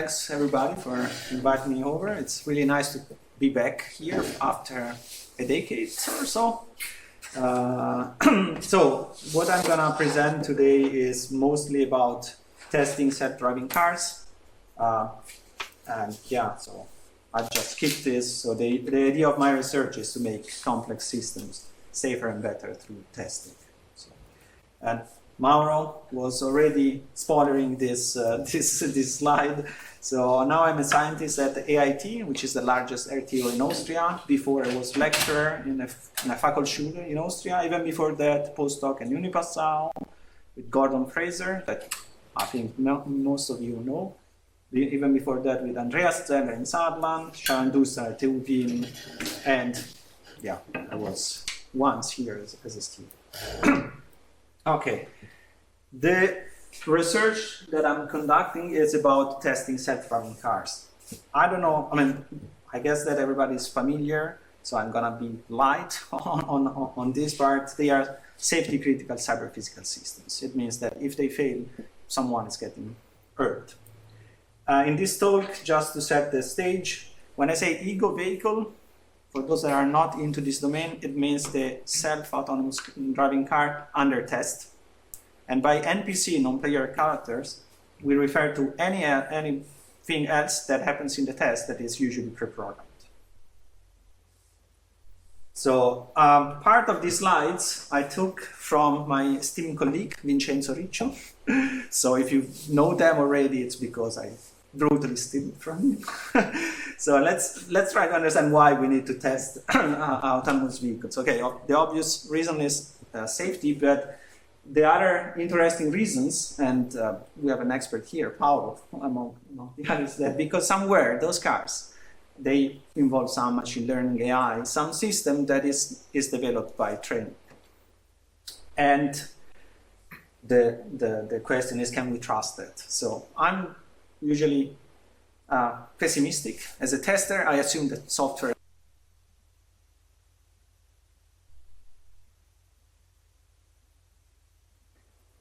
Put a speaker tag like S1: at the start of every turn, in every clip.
S1: thanks everybody for inviting me over. It's really nice to be back here after a decade or so. So what I'm gonna present today is mostly about testing self-driving cars. And yeah, so I just skipped this. So the idea of my research is to make complex systems safer and better through testing. So, and Mauro was already spoiling this this slide. So now I'm a scientist at the AIT, which is the largest RTO in Austria. Before I was lecturer in a Fachhochschule in Austria. Even before that, postdoc in Unipassau with Gordon Fraser, that I think most of you know. Even before that, with Andreas Zeller in Saarland, Sharon Dusser at TU Wien, and yeah, I was once here as a student. Okay, the research that I'm conducting is about testing self-driving cars. I don't know, I mean, I guess that everybody's familiar, so I'm gonna be light on this part. They are safety critical cyber physical systems. It means that if they fail, someone is getting hurt. In this talk, just to set the stage, when I say ego vehicle, for those that are not into this domain, it means the self-autonomous driving car under test. And by NPC, non-playable characters, we refer to anything else that happens in the test that is usually pre-programmed. So part of these slides I took from my esteemed colleague, Vincenzo Riccio. So if you know them already, it's because I brutally steal it from him. So let's try to understand why we need to test autonomous vehicles. Okay, the obvious reason is safety, but the other interesting reasons, and we have an expert here, Paolo, among the others, that because somewhere those cars, they involve some machine learning AI, some system that is developed by training. And the question is, can we trust that? So I'm usually pessimistic. As a tester, I assume that software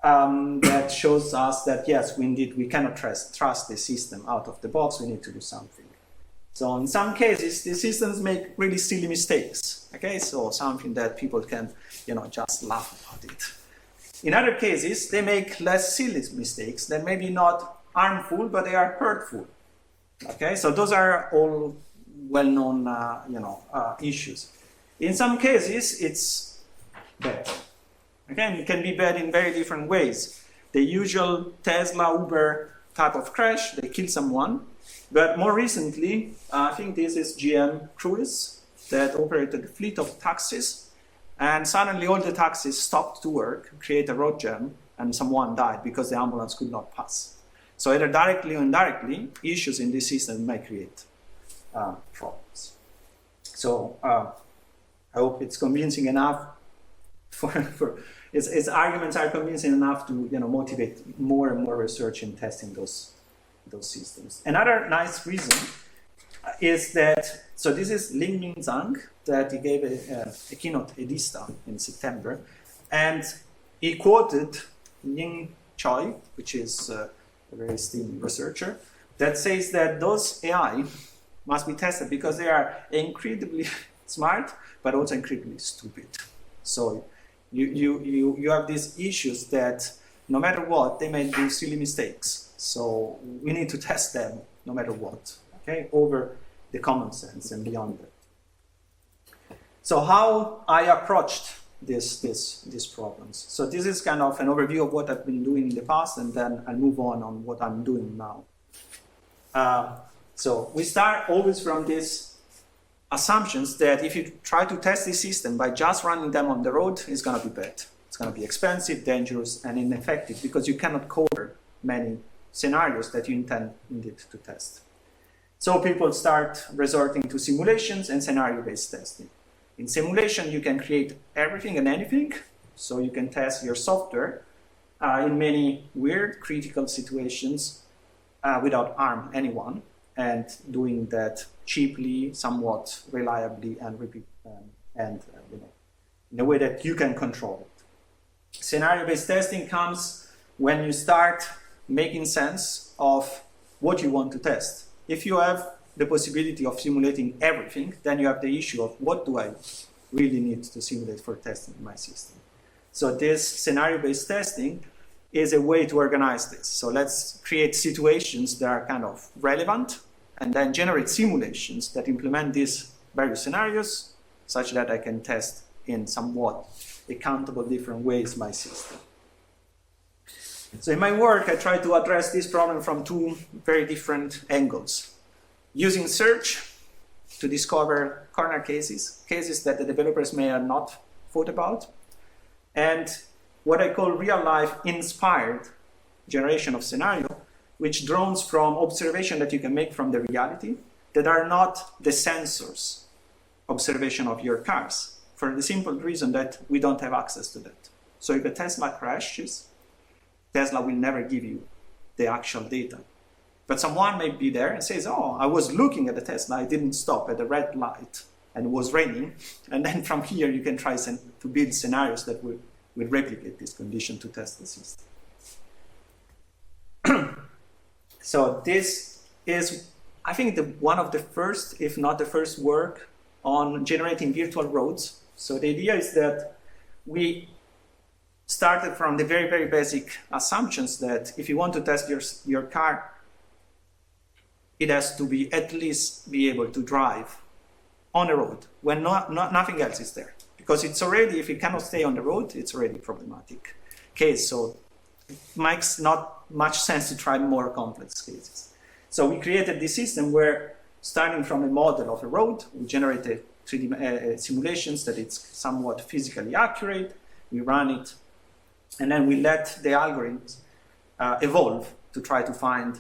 S1: that shows us that yes, we cannot trust the system out of the box. We need to do something. So in some cases, the systems make really silly mistakes. Okay, so something that people can, just laugh about it. In other cases, they make less silly mistakes that maybe not harmful, but they are hurtful. Okay, so those are all well-known, issues. In some cases, it's bad. Again, it can be bad in very different ways. The usual Tesla, Uber type of crash, they kill someone. But more recently, I think this is GM Cruise that operated a fleet of taxis. And suddenly all the taxis stopped to work, create a road jam, and someone died because the ambulance could not pass. So either directly or indirectly, issues in this system may create problems. So I hope it's convincing enough for its arguments are convincing enough to motivate more and more research in testing those systems. Another nice reason is that, so this is Lingmin Zhang, that he gave a keynote at DISTA in September, and he quoted Ying Choi, which is a very esteemed researcher, that says that those AI must be tested because they are incredibly smart, but also incredibly stupid. So you have these issues that no matter what, they may do silly mistakes. So we need to test them no matter what, okay, over the common sense and beyond that. So how I approached these problems. So this is kind of an overview of what I've been doing in the past, and then I'll move on what I'm doing now. So we start always from these assumptions that if you try to test this system by just running them on the road, it's going to be bad. It's going to be expensive, dangerous, and ineffective because you cannot cover many scenarios that you intend indeed to test. So people start resorting to simulations and scenario-based testing. In simulation, you can create everything and anything, so you can test your software in many weird, critical situations without harm anyone, and doing that cheaply, somewhat reliably, and in a way that you can control it. Scenario-based testing comes when you start making sense of what you want to test. If you have the possibility of simulating everything, then you have the issue of what do I really need to simulate for testing my system. So this scenario-based testing is a way to organize this. So let's create situations that are kind of relevant and then generate simulations that implement these various scenarios such that I can test in somewhat accountable different ways my system. So in my work, I try to address this problem from two very different angles. Using search to discover corner cases, cases that the developers may have not thought about, and what I call real-life inspired generation of scenario, which draws from observation that you can make from the reality that are not the sensors observation of your cars, for the simple reason that we don't have access to that. So if a Tesla crashes, Tesla will never give you the actual data. But someone may be there and says, oh, I was looking at the Tesla, I didn't stop at the red light and it was raining. And then from here you can try to build scenarios that will replicate this condition to test the system. So this is, I think, one of the first, if not the first work on generating virtual roads. So the idea is that we started from the very, very basic assumptions that if you want to test your car, it has to be at least be able to drive on a road when nothing else is there. Because it's already, if it cannot stay on the road, it's already problematic case. So it makes not much sense to try more complex cases. So we created this system where, starting from a model of a road, we generated 3D simulations that it's somewhat physically accurate. We run it, and then we let the algorithms evolve to try to find,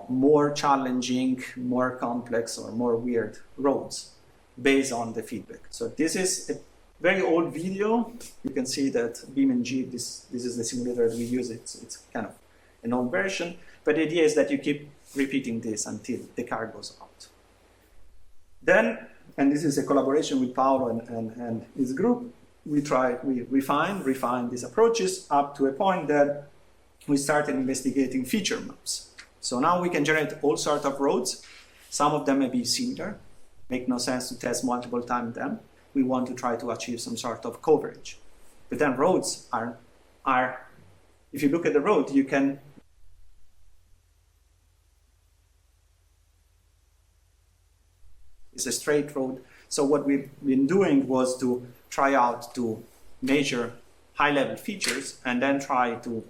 S1: more challenging, more complex, or more weird roads based on the feedback. So this is a very old video. You can see that BeamNG, this is the simulator that we use. It's kind of an old version, but the idea is that you keep repeating this until the car goes out. Then, and this is a collaboration with Paolo and his group, we refine these approaches up to a point that we started investigating feature maps. So now we can generate all sorts of roads. Some of them may be similar, make no sense to test multiple times them. We want to try to achieve some sort of coverage. But then roads are if you look at the road, you can it's a straight road. So what we've been doing was to try out to measure high-level features and then try to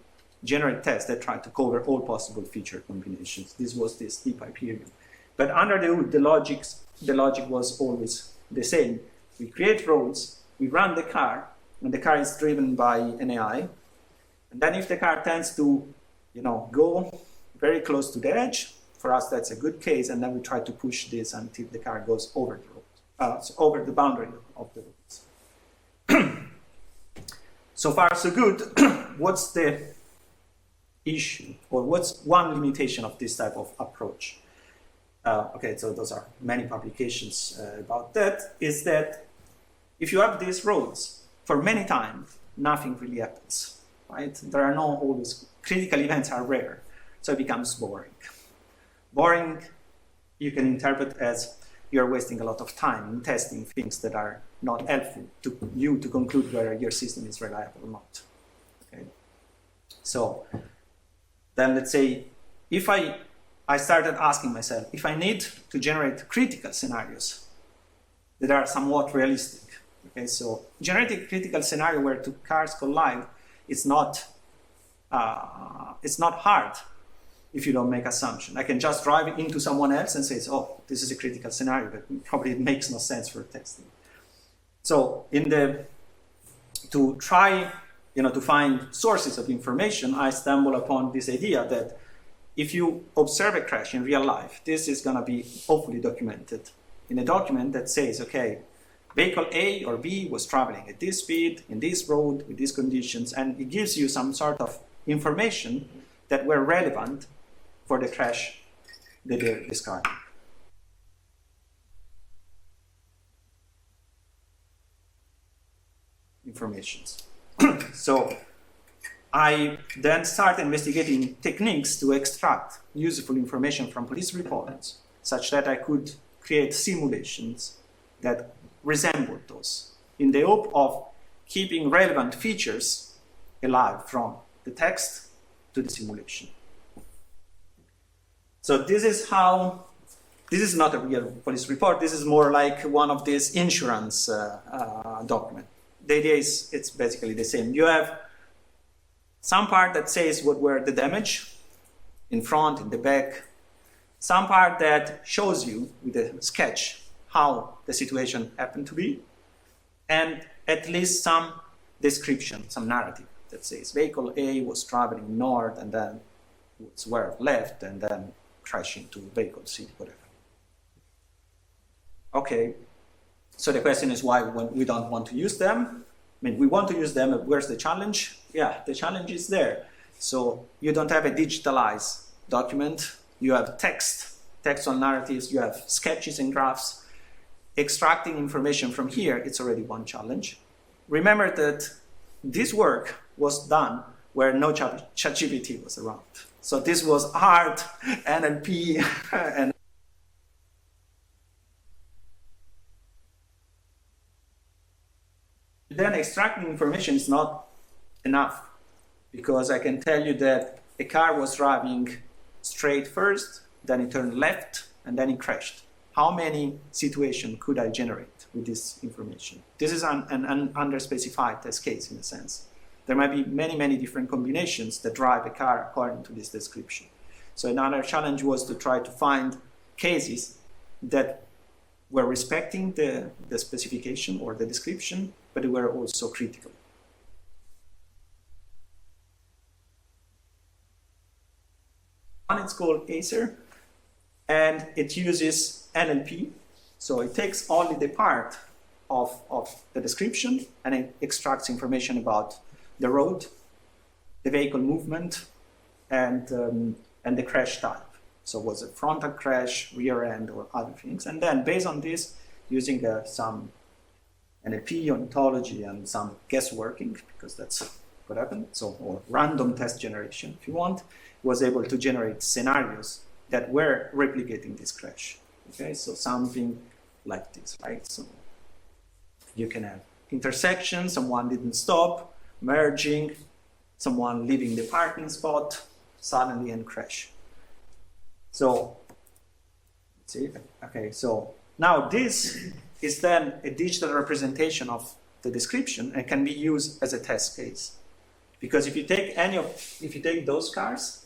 S1: generate tests that try to cover all possible feature combinations. This was this deep Hyperion. But under the hood, the logic was always the same. We create roads, we run the car, and the car is driven by an AI. And then if the car tends to, go very close to the edge, for us that's a good case, and then we try to push this until the car goes over the road, over the boundary of the roads. So far, so good. What's the issue, or what's one limitation of this type of approach? Okay, so those are many publications about that, is that if you have these roads, for many times, nothing really happens, right? There are no always, critical events are rare, so it becomes boring. Boring, you can interpret as you're wasting a lot of time in testing things that are not helpful to you to conclude whether your system is reliable or not. Okay? So then let's say, if I started asking myself, if I need to generate critical scenarios that are somewhat realistic. Okay, so generating a critical scenario where two cars collide, it's not hard if you don't make assumption. I can just drive into someone else and say, oh, this is a critical scenario, but probably it makes no sense for testing. So to try, to find sources of information, I stumble upon this idea that if you observe a crash in real life, this is going to be hopefully documented in a document that says, okay, vehicle A or B was traveling at this speed, in this road, with these conditions, and it gives you some sort of information that were relevant for the crash that they're describing. Informations. So I then started investigating techniques to extract useful information from police reports, such that I could create simulations that resembled those, in the hope of keeping relevant features alive from the text to the simulation. So this is not a real police report, this is more like one of these insurance documents. The idea is it's basically the same. You have some part that says what were the damage in front, in the back, some part that shows you with a sketch how the situation happened to be, and at least some description, some narrative that says vehicle A was traveling north and then swerved left and then crashed into vehicle C, whatever. Okay, so the question is why we don't want to use them. I mean, we want to use them, where's the challenge? Yeah, the challenge is there. So you don't have a digitalized document, you have textual narratives, you have sketches and graphs. Extracting information from here, it's already one challenge. Remember that this work was done where no ChatGPT was around. So this was hard, NLP, and then extracting information is not enough, because I can tell you that a car was driving straight first, then it turned left, and then it crashed. How many situations could I generate with this information? This is an underspecified test case in a sense. There might be many, many different combinations that drive a car according to this description. So another challenge was to try to find cases that were respecting the specification or the description, but they were also critical. One is called ACER, and it uses NLP. So it takes only the part of the description and it extracts information about the road, the vehicle movement, and the crash type. So was it frontal crash, rear end, or other things? And then based on this, using some NLP, ontology, and some guessworking, because that's what happened, so, or random test generation, if you want, was able to generate scenarios that were replicating this crash. Okay, so something like this, right? So you can have intersection, someone didn't stop, merging, someone leaving the parking spot, suddenly and crash. So, see, okay, so now this is then a digital representation of the description and can be used as a test case. Because if you take those cars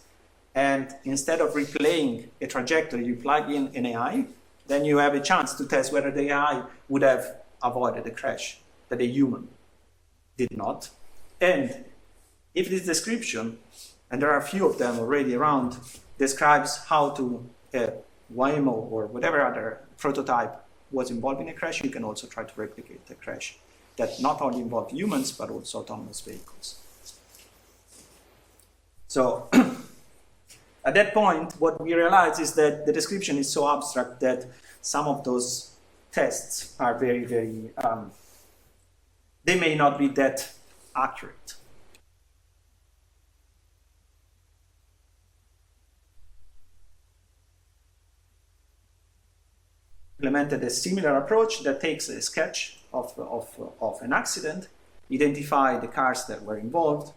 S1: and instead of replaying a trajectory, you plug in an AI, then you have a chance to test whether the AI would have avoided a crash that a human did not. And if this description, and there are a few of them already around, describes how to Waymo or whatever other prototype was involved in a crash, you can also try to replicate a crash that not only involved humans, but also autonomous vehicles. So at that point, what we realize is that the description is so abstract that some of those tests are very, very, they may not be that accurate. Implemented a similar approach that takes a sketch of an accident, identify the cars that were involved,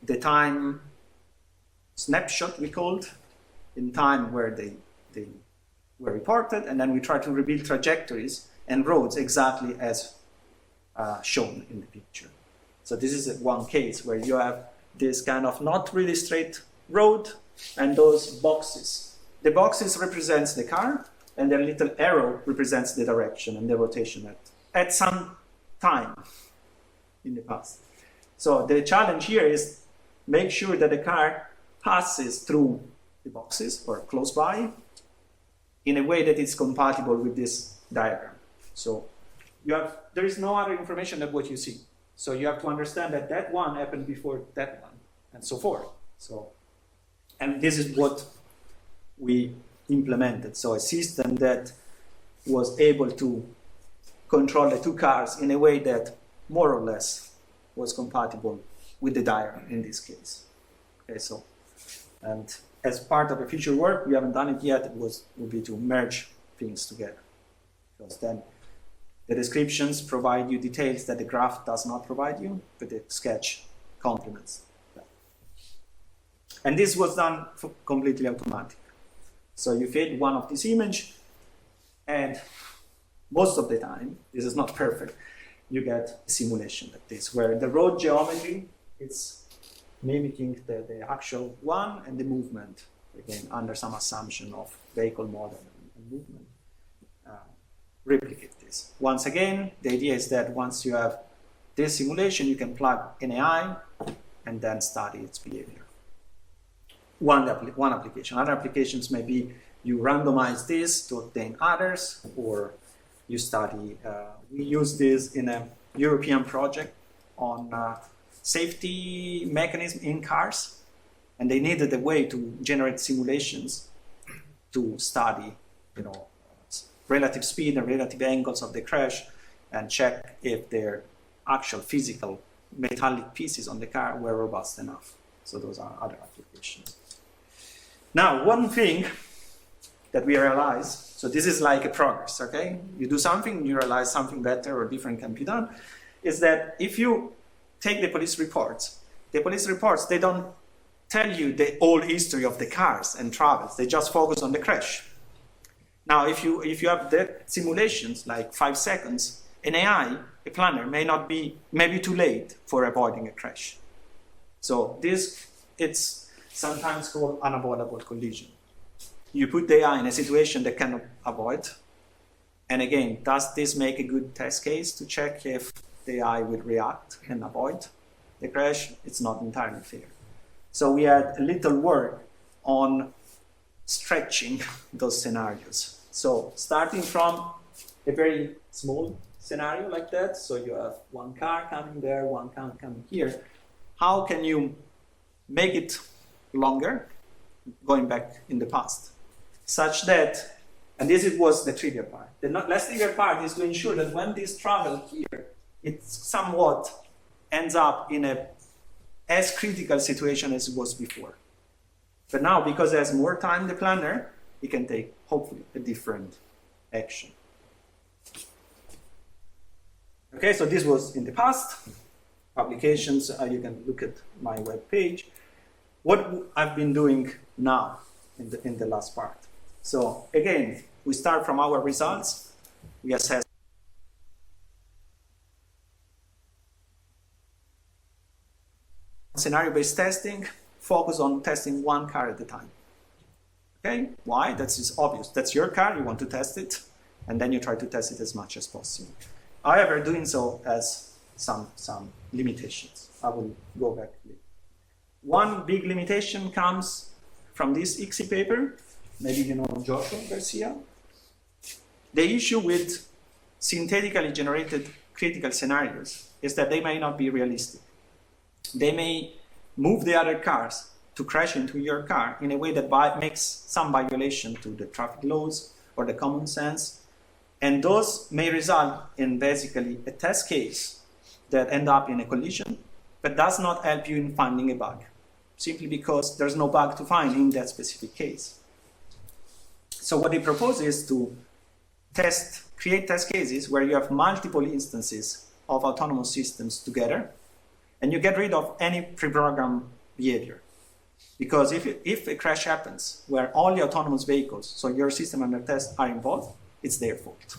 S1: the time snapshot we called, in time where they were reported, and then we try to rebuild trajectories and roads exactly as shown in the picture. So this is one case where you have this kind of not really straight road and those boxes. The boxes represents the car, and the little arrow represents the direction and the rotation at some time in the past. So the challenge here is make sure that the car passes through the boxes or close by in a way that is compatible with this diagram. So there is no other information than what you see. So you have to understand that that one happened before that one, and so forth. So, and this is what we implemented. So a system that was able to control the two cars in a way that more or less was compatible with the diagram in this case. Okay, so, and as part of the future work, we haven't done it yet, would be to merge things together. Because then the descriptions provide you details that the graph does not provide you, but the sketch complements that. And this was done completely automatic. So you feed one of these images, and most of the time, this is not perfect, you get a simulation like this, where the road geometry is mimicking the actual one, and the movement, again, under some assumption of vehicle model and movement, replicate this. Once again, the idea is that once you have this simulation, you can plug an AI and then study its behavior. One application. Other applications may be you randomize this to obtain others, or you study. We use this in a European project on safety mechanism in cars, and they needed a way to generate simulations to study, relative speed and relative angles of the crash, and check if their actual physical metallic pieces on the car were robust enough. So those are other applications. Now, one thing that we realize, so this is like a progress, okay? You do something, you realize something better or different can be done, is that if you take the police reports, they don't tell you the whole history of the cars and travels, they just focus on the crash. Now, if you have the simulations, like 5 seconds, an AI, a planner, may be too late for avoiding a crash. So it's sometimes called unavoidable collision. You put the AI in a situation that cannot avoid, and again, does this make a good test case to check if the AI will react and avoid the crash? It's not entirely fair. So we had a little work on stretching those scenarios. So starting from a very small scenario like that, so you have one car coming there, one car coming here, how can you make it longer, going back in the past, such that, and this was the trivia part, the less trivia part is to ensure that when this travel here, it somewhat ends up in a as critical situation as it was before. But now, because there's more time, the planner, he can take, hopefully, a different action. Okay, so this was in the past. Publications, you can look at my web page. What I've been doing now in the last part. So again, we start from our results. We assess scenario-based testing, focus on testing one car at a time. Okay, why? That's just obvious. That's your car, you want to test it, and then you try to test it as much as possible. However, doing so has some limitations. I will go back later. One big limitation comes from this ICSI paper. Maybe you know Joshua Garcia. The issue with synthetically generated critical scenarios is that they may not be realistic. They may move the other cars to crash into your car in a way that makes some violation to the traffic laws or the common sense. And those may result in basically a test case that ends up in a collision, but does not help you in finding a bug, simply because there's no bug to find in that specific case. So what they propose is to create test cases where you have multiple instances of autonomous systems together, and you get rid of any pre-programmed behavior. Because if a crash happens where all the autonomous vehicles, so your system under test, are involved, it's their fault,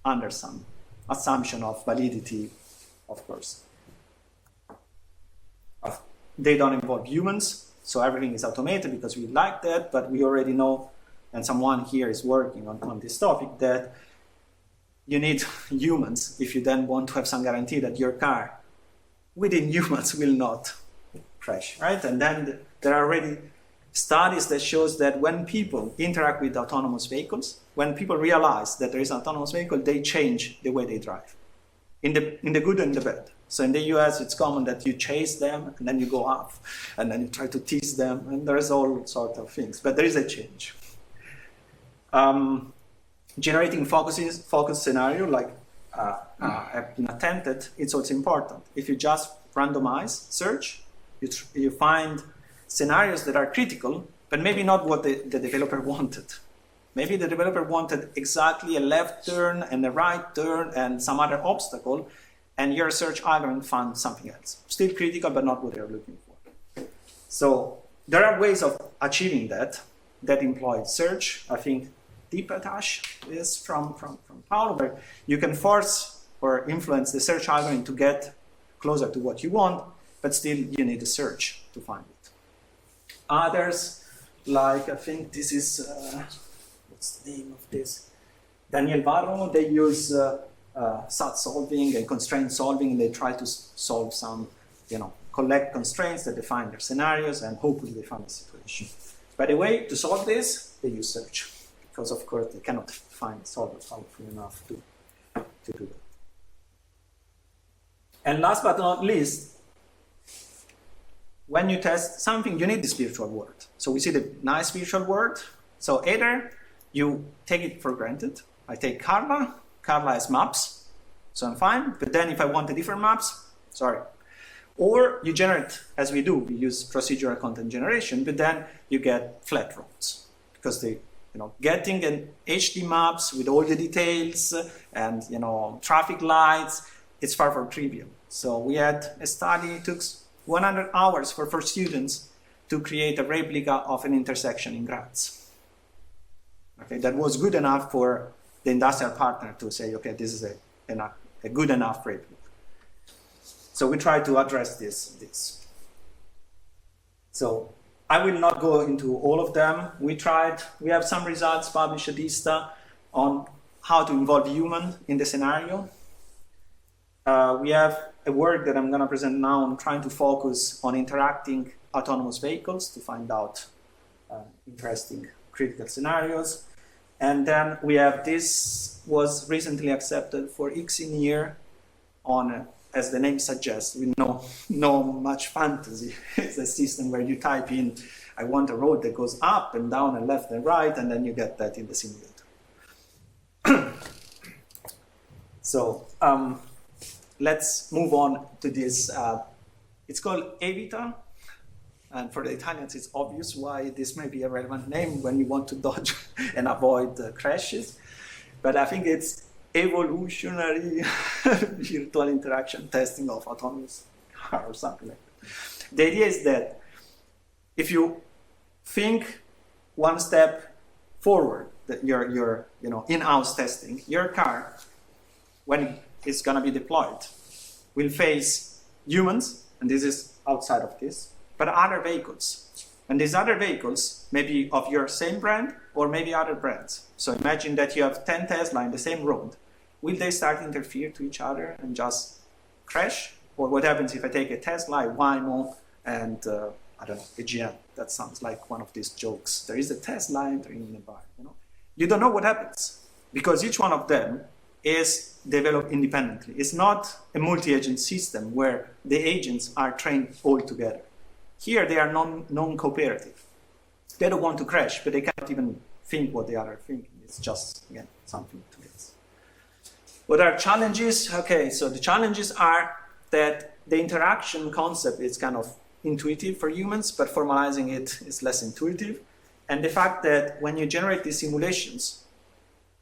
S1: under some assumption of validity, of course. They don't involve humans, so everything is automated because we like that, but we already know, and someone here is working on this topic, that you need humans if you then want to have some guarantee that your car within humans will not crash, right? And then there are already studies that shows that when people interact with autonomous vehicles, when people realize that there is an autonomous vehicle, they change the way they drive, in the good and the bad. So in the US, it's common that you chase them and then you go off and then you try to tease them, and there's all sorts of things, but there is a change. Generating focus scenario, like have been attempted, it's also important. If you just randomize search, you find scenarios that are critical, but maybe not what the developer wanted. Maybe the developer wanted exactly a left turn and a right turn and some other obstacle, and your search algorithm found something else. Still critical, but not what they're looking for. So there are ways of achieving that employ search. I think deep attach is from Paolo, where you can force or influence the search algorithm to get closer to what you want, but still you need a search to find it. Others, like I think this is, what's the name of this? Daniel Varro, they use SAT solving and constraint solving, and they try to solve some, collect constraints that define their scenarios, and hopefully they find a situation. By the way, to solve this, they use search, because of course they cannot find a solver powerful enough to do that. And last but not least, when you test something, you need this virtual world. So we see the nice virtual world. So either you take it for granted. I take Carla has maps, so I'm fine. But then if I want a different maps, sorry. Or you generate, as we do, we use procedural content generation, but then you get flat roads. Because getting an HD maps with all the details and traffic lights, it's far from trivial. So we had a study, it took 100 hours for 4 students to create a replica of an intersection in Graz. Okay, that was good enough for the industrial partner to say, okay, this is a good enough replica. So we try to address this. So I will not go into all of them. We have some results published at ISTA on how to involve human in the scenario. We have a work that I'm going to present now on trying to focus on interacting autonomous vehicles to find out interesting critical scenarios. And then we have this was recently accepted for Xenir on, as the name suggests, with no much fantasy. It's a system where you type in, I want a road that goes up and down and left and right, and then you get that in the simulator. So let's move on to this. It's called Evita. And for the Italians, it's obvious why this may be a relevant name when you want to dodge and avoid crashes. But I think it's evolutionary virtual interaction testing of autonomous car or something like that. The idea is that if you think one step forward, that your in-house testing, your car, when it's going to be deployed, will face humans, and this is outside of this, but other vehicles. And these other vehicles may be of your same brand or maybe other brands. So imagine that you have 10 Tesla in the same road. Will they start to interfere to each other and just crash? Or what happens if I take a Tesla, a Waymo, and I don't know, a GM? That sounds like one of these jokes. There is a Tesla entering in a bar. You don't know what happens because each one of them is developed independently. It's not a multi-agent system where the agents are trained all together. Here they are non-cooperative. They don't want to crash, but they cannot even think what the other are thinking. It's just, again, something to guess. What are challenges? Okay, so the challenges are that the interaction concept is kind of intuitive for humans, but formalizing it is less intuitive. And the fact that when you generate these simulations,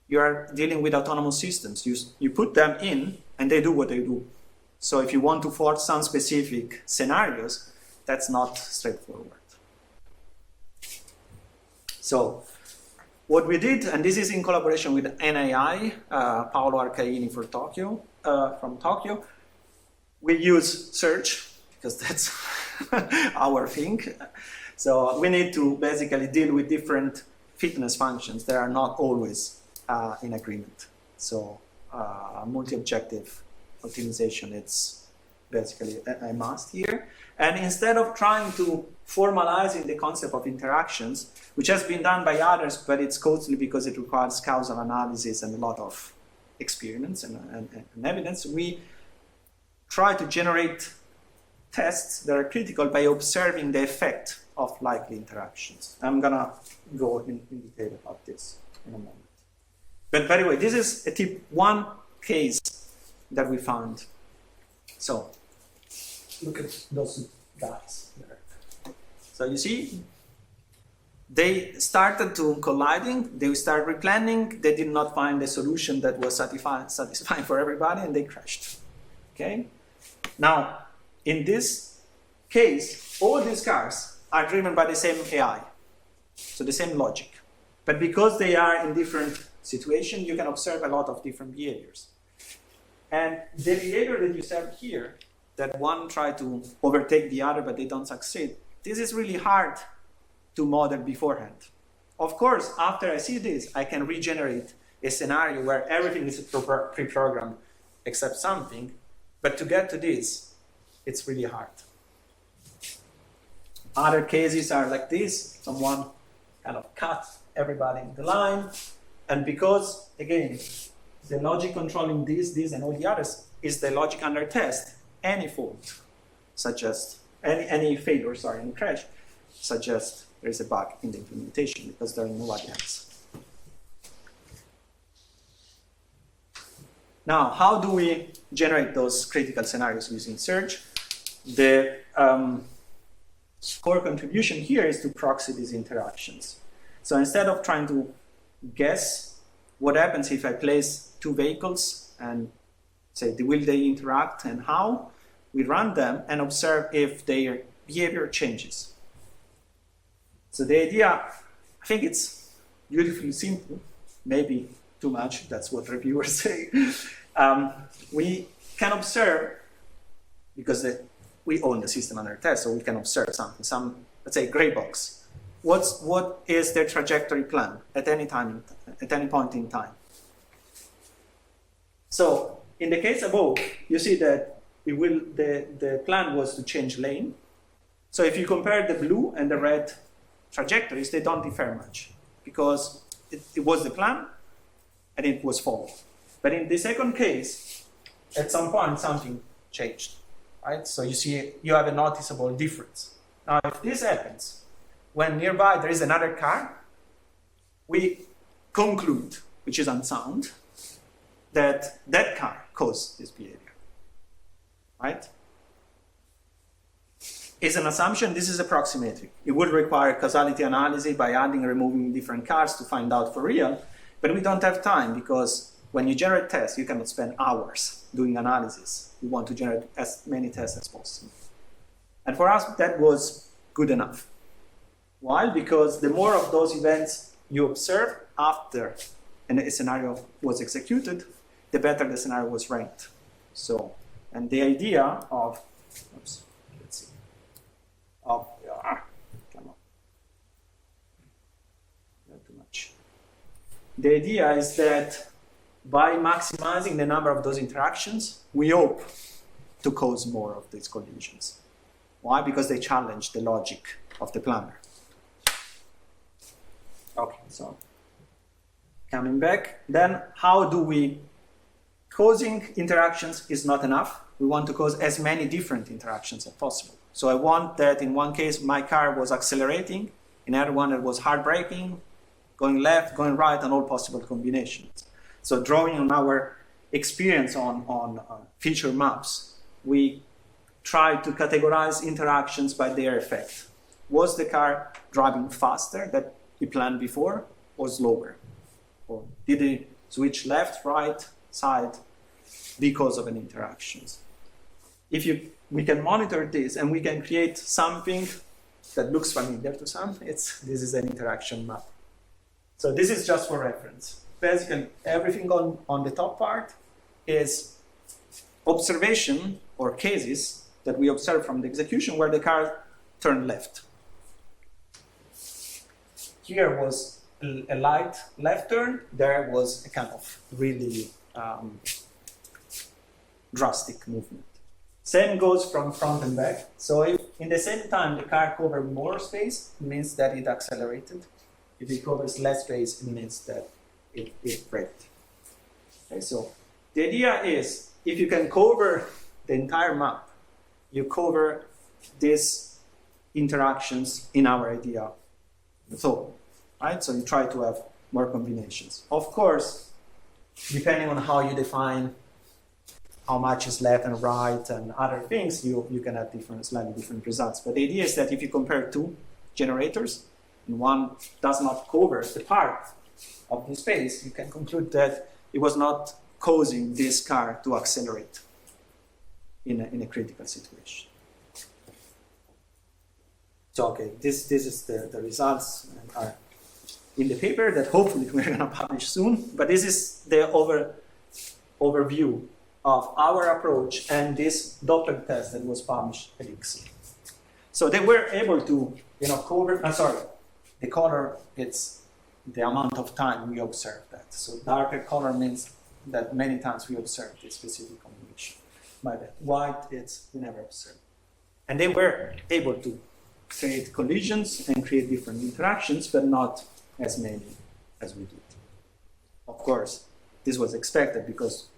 S1: you are dealing with autonomous systems. You put them in, and they do what they do. So if you want to force some specific scenarios, that's not straightforward. So what we did, and this is in collaboration with NAI, Paolo Arcaini from Tokyo, we use search, because that's our thing. So we need to basically deal with different fitness functions that are not always in agreement. So multi-objective optimization, it's basically a must here. And instead of trying to formalize the concept of interactions, which has been done by others, but it's costly because it requires causal analysis and a lot of experience and evidence, we try to generate tests that are critical by observing the effect of likely interactions. I'm going to go in detail about this in a moment. But by the way, this is a tip 1 case that we found. So look at those guys there. So you see, they started to colliding, they started replanning, they did not find a solution that was satisfying for everybody, and they crashed. Okay? Now, in this case, all these cars are driven by the same AI, so the same logic. But because they are in different situations, you can observe a lot of different behaviors. And the behavior that you observe here, that one try to overtake the other but they don't succeed, this is really hard to model beforehand. Of course, after I see this, I can regenerate a scenario where everything is pre-programmed except something, but to get to this, it's really hard. Other cases are like this. Someone kind of cut everybody in the line, and because, again, the logic controlling this, and all the others is the logic under test, any fault, such as any failure, any crash, suggests there is a bug in the implementation because there is nobody else. Now, how do we generate those critical scenarios using search? The core contribution here is to proxy these interactions. So instead of trying to guess what happens if I place two vehicles and say, will they interact and how, we run them and observe if their behavior changes. So the idea, I think it's beautifully simple, maybe too much, that's what reviewers say. We can observe, because we own the system under test, so we can observe something, some, let's say, gray box. What is their trajectory plan at any time, at any point in time? So in the case above, you see that the plan was to change lane. So if you compare the blue and the red trajectories, they don't differ much because it was the plan and it was followed. But in the second case, at some point something changed, right? So you see, you have a noticeable difference. Now, if this happens, when nearby there is another car, we conclude, which is unsound, that that car caused this behavior, right? Is an assumption, this is approximative. It would require causality analysis by adding and removing different cars to find out for real, but we don't have time because when you generate tests, you cannot spend hours doing analysis. You want to generate as many tests as possible. And for us, that was good enough. Why? Because the more of those events you observe after a scenario was executed, the better the scenario was ranked. So, and the idea of, oops, let's see, come on, not too much. The idea is that by maximizing the number of those interactions, we hope to cause more of these collisions. Why? Because they challenge the logic of the planner. Okay, so coming back, then how do we, causing interactions is not enough. We want to cause as many different interactions as possible. So I want that in one case my car was accelerating, in another one it was hard braking, going left, going right, and all possible combinations. So drawing on our experience on feature maps, we try to categorize interactions by their effect. Was the car driving faster than we planned before, or slower? Or did it switch left, right, side because of an interaction? We can monitor this and we can create something that looks familiar to some. This is an interaction map. So this is just for reference. Basically, everything on the top part is observation or cases that we observe from the execution where the car turned left. Here was a light left turn. There was a kind of really drastic movement. Same goes from front and back. So if in the same time the car covered more space, it means that it accelerated. If it covers less space, it means that it braked. Okay, so the idea is if you can cover the entire map, you cover these interactions in our idea. So, right? So you try to have more combinations. Of course, depending on how you define how much is left and right and other things, you can have slightly different results. But the idea is that if you compare two generators, and one does not cover the part of the space, you can conclude that it was not causing this car to accelerate in a critical situation. So okay, this is the results are in the paper that hopefully we're going to publish soon. But this is the overview of our approach and this Doppler test that was published at ICSI. So they were able to, cover. The color, it's the amount of time we observe that. So darker color means that many times we observe this specific combination. By that white, it's we never observe. And they were able to create collisions and create different interactions, but not as many as we did. Of course, this was expected because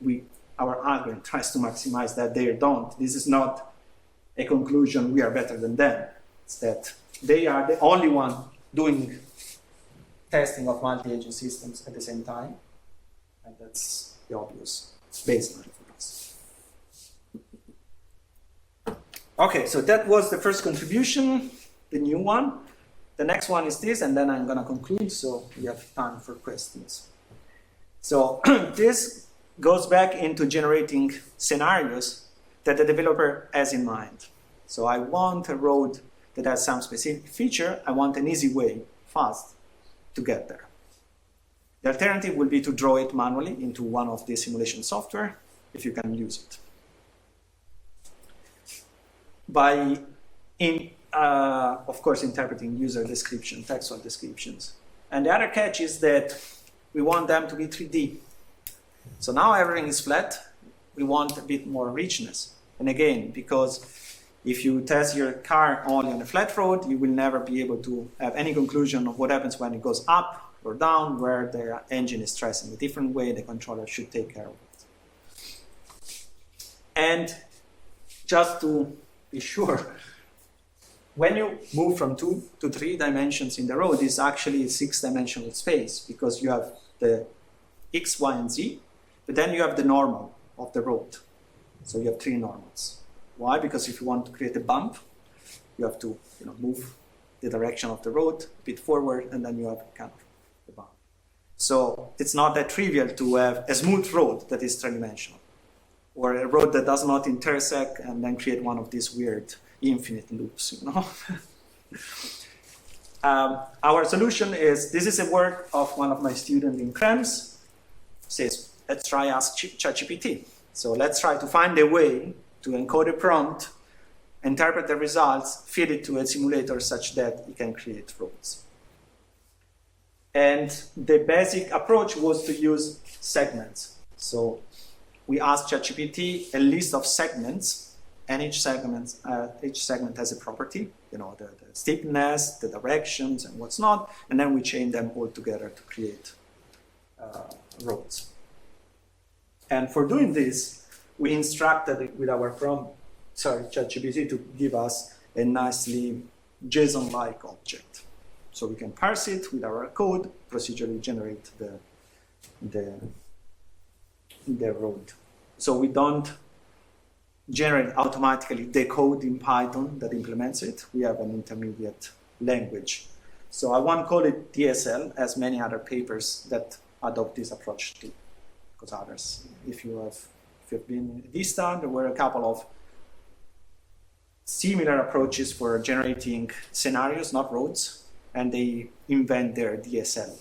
S1: our algorithm tries to maximize that they don't. This is not a conclusion we are better than them. It's that they are the only one doing testing of multi-agent systems at the same time. And that's the obvious baseline for us. Okay, so that was the first contribution, the new one. The next one is this, and then I'm going to conclude, so we have time for questions. So this goes back into generating scenarios that the developer has in mind. So I want a road that has some specific feature. I want an easy way, fast, to get there. The alternative will be to draw it manually into one of the simulation software, if you can use it. By, of course, interpreting user description, textual descriptions. And the other catch is that we want them to be 3D. So now everything is flat. We want a bit more richness. And again, because if you test your car only on a flat road, you will never be able to have any conclusion of what happens when it goes up or down, where the engine is stressed in a different way. The controller should take care of it. And just to be sure, when you move from 2 to 3 dimensions in the road, it's actually a 6-dimensional space because you have the X, Y, and Z, but then you have the normal of the road. So you have 3 normals. Why? Because if you want to create a bump, you have to move the direction of the road a bit forward, and then you have kind of the bump. So it's not that trivial to have a smooth road that is 3-dimensional, or a road that does not intersect and then create one of these weird infinite loops. Our solution is, this is a work of one of my students in Krems. Says, let's try ask ChatGPT. So let's try to find a way to encode a prompt, interpret the results, feed it to a simulator such that it can create roads. And the basic approach was to use segments. So we asked ChatGPT a list of segments, and each segment has a property, the steepness, the directions, and what's not, and then we chain them all together to create roads. And for doing this, we instructed it with our ChatGPT to give us a nicely JSON-like object. So we can parse it with our code, procedurally generate the road. So we don't generate automatically the code in Python that implements it. We have an intermediate language. So I won't call it DSL, as many other papers that adopt this approach too. Because others, if you've been in DSTA, there were a couple of similar approaches for generating scenarios, not roads, and they invent their DSL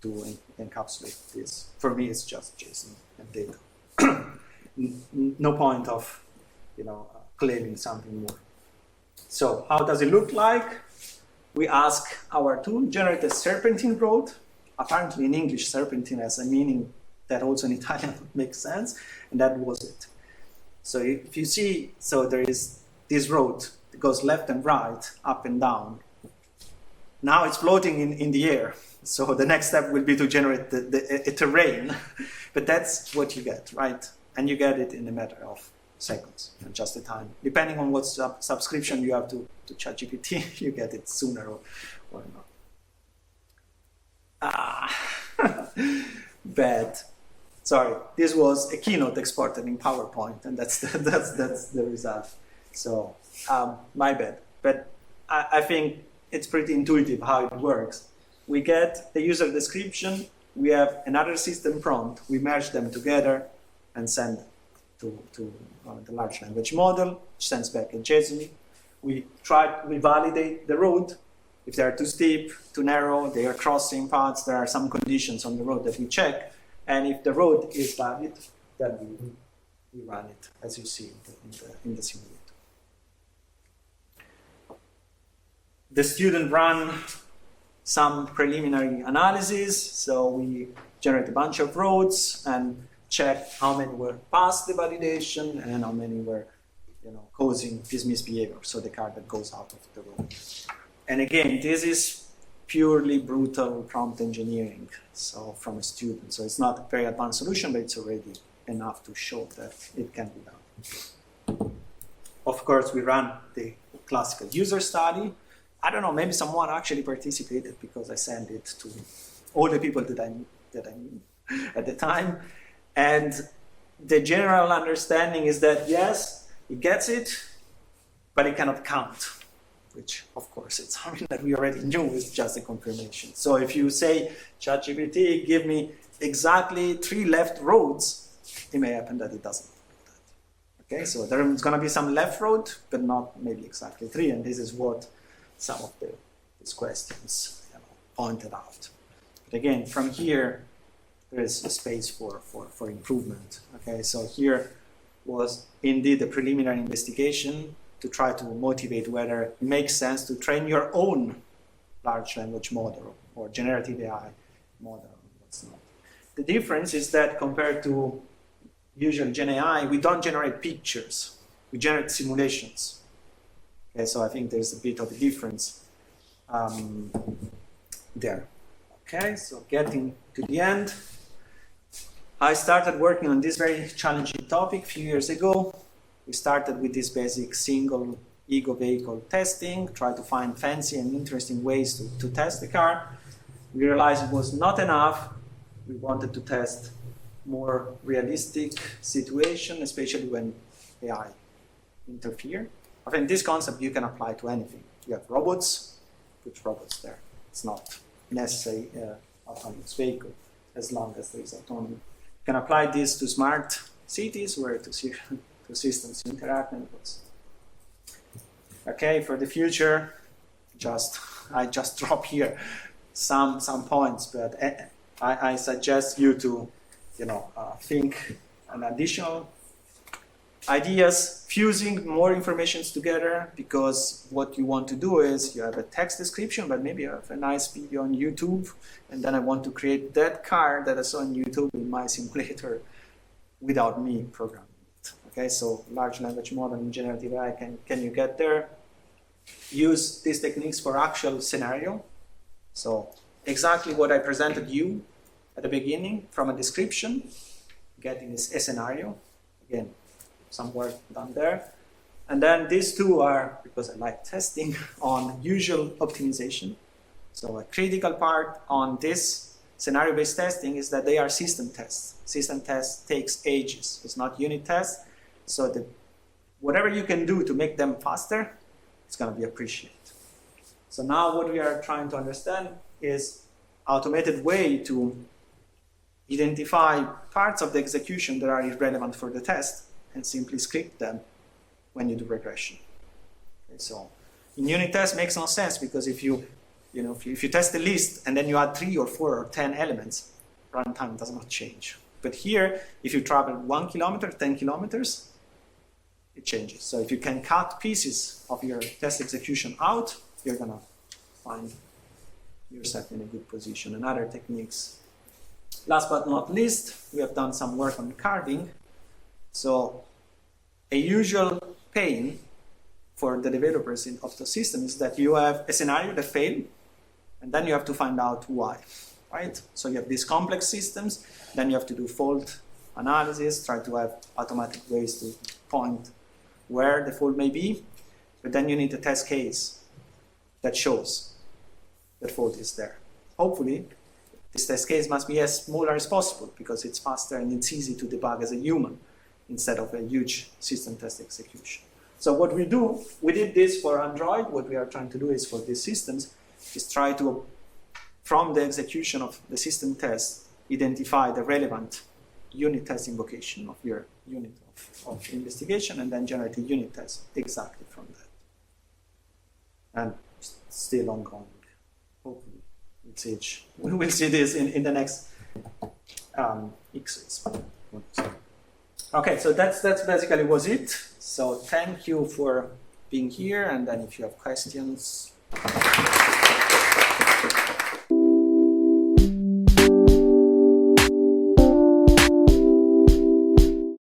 S1: to encapsulate this. For me, it's just JSON and data. No point of claiming something more. So how does it look like? We ask our tool, generate a serpentine road. Apparently in English, serpentine has a meaning that also in Italian makes sense, and that was it. So if you see, so there is this road that goes left and right, up and down. Now it's floating in the air. So the next step will be to generate a terrain, but that's what you get, right? And you get it in a matter of seconds, just the time. Depending on what subscription you have to ChatGPT, you get it sooner or not. Bad. Sorry, this was a keynote exported in PowerPoint, and that's the result. So my bad. But I think it's pretty intuitive how it works. We get the user description, we have another system prompt, we merge them together and send to the large language model, which sends back a JSON. We validate the road. If they are too steep, too narrow, they are crossing paths, there are some conditions on the road that we check. And if the road is valid, then we run it, as you see in the simulator. The student ran some preliminary analysis, so we generate a bunch of roads and check how many were past the validation and how many were causing this misbehavior, so the car that goes out of the road. And again, this is purely brutal prompt engineering, so from a student. So it's not a very advanced solution, but it's already enough to show that it can be done. Of course, we ran the classical user study. I don't know, maybe someone actually participated because I sent it to all the people that I knew at the time. And the general understanding is that, yes, it gets it, but it cannot count, which, of course, it's something that we already knew is just a confirmation. So if you say, ChatGPT, give me exactly 3 left roads, it may happen that it doesn't. Okay, so there's going to be some left road, but not maybe exactly 3, and this is what some of these questions pointed out. But again, from here, there is a space for improvement. Okay, so here was indeed a preliminary investigation to try to motivate whether it makes sense to train your own large language model or generative AI model. What's not. The difference is that compared to usual Gen AI, we don't generate pictures, we generate simulations. Okay, so I think there's a bit of a difference there. Okay, so getting to the end, I started working on this very challenging topic a few years ago. We started with this basic single ego vehicle testing, try to find fancy and interesting ways to test the car. We realized it was not enough. We wanted to test more realistic situation, especially when AI interfere. I think this concept you can apply to anything. You have robots, put robots there. It's not necessarily autonomous vehicle as long as there is autonomy. You can apply this to smart cities where two systems interact and it works. Okay, for the future, I just drop here some points, but I suggest you to think an additional ideas, fusing more informations together, because what you want to do is you have a text description, but maybe you have a nice video on YouTube, and then I want to create that car that I saw on YouTube in my simulator without me programming it. Okay, so large language model and generative AI, can you get there? Use these techniques for actual scenario. So exactly what I presented you at the beginning from a description, getting a scenario. Again, some work done there. And then these two are, because I like testing, on usual optimization. So a critical part on this scenario-based testing is that they are system tests. System tests takes ages. It's not unit tests. So whatever you can do to make them faster, it's going to be appreciated. So now what we are trying to understand is automated way to identify parts of the execution that are irrelevant for the test and simply script them when you do regression. Okay, so in unit test makes no sense, because if you test the list and then you add 3 or 4 or 10 elements, runtime does not change. But here, if you travel 1 kilometer, 10 kilometers, it changes. So if you can cut pieces of your test execution out, you're gonna find yourself in a good position. And other techniques. Last but not least, we have done some work on carving. So a usual pain for the developers of the system is that you have a scenario that failed, and then you have to find out why, right? So you have these complex systems, then you have to do fault analysis, try to have automatic ways to point where the fault may be, but then you need a test case that shows that fault is there. Hopefully, This test case must be as smaller as possible because it's faster and it's easy to debug as a human instead of a huge system test execution. So what we do, we did this for Android. What we are trying to do is for these systems is try to, from the execution of the system test, identify the relevant unit test invocation of your unit of investigation and then generate a unit test exactly from that. And still ongoing. Hopefully, we will see this in the next X. Okay, so that's basically was it. So thank you for being here, and then if you have questions.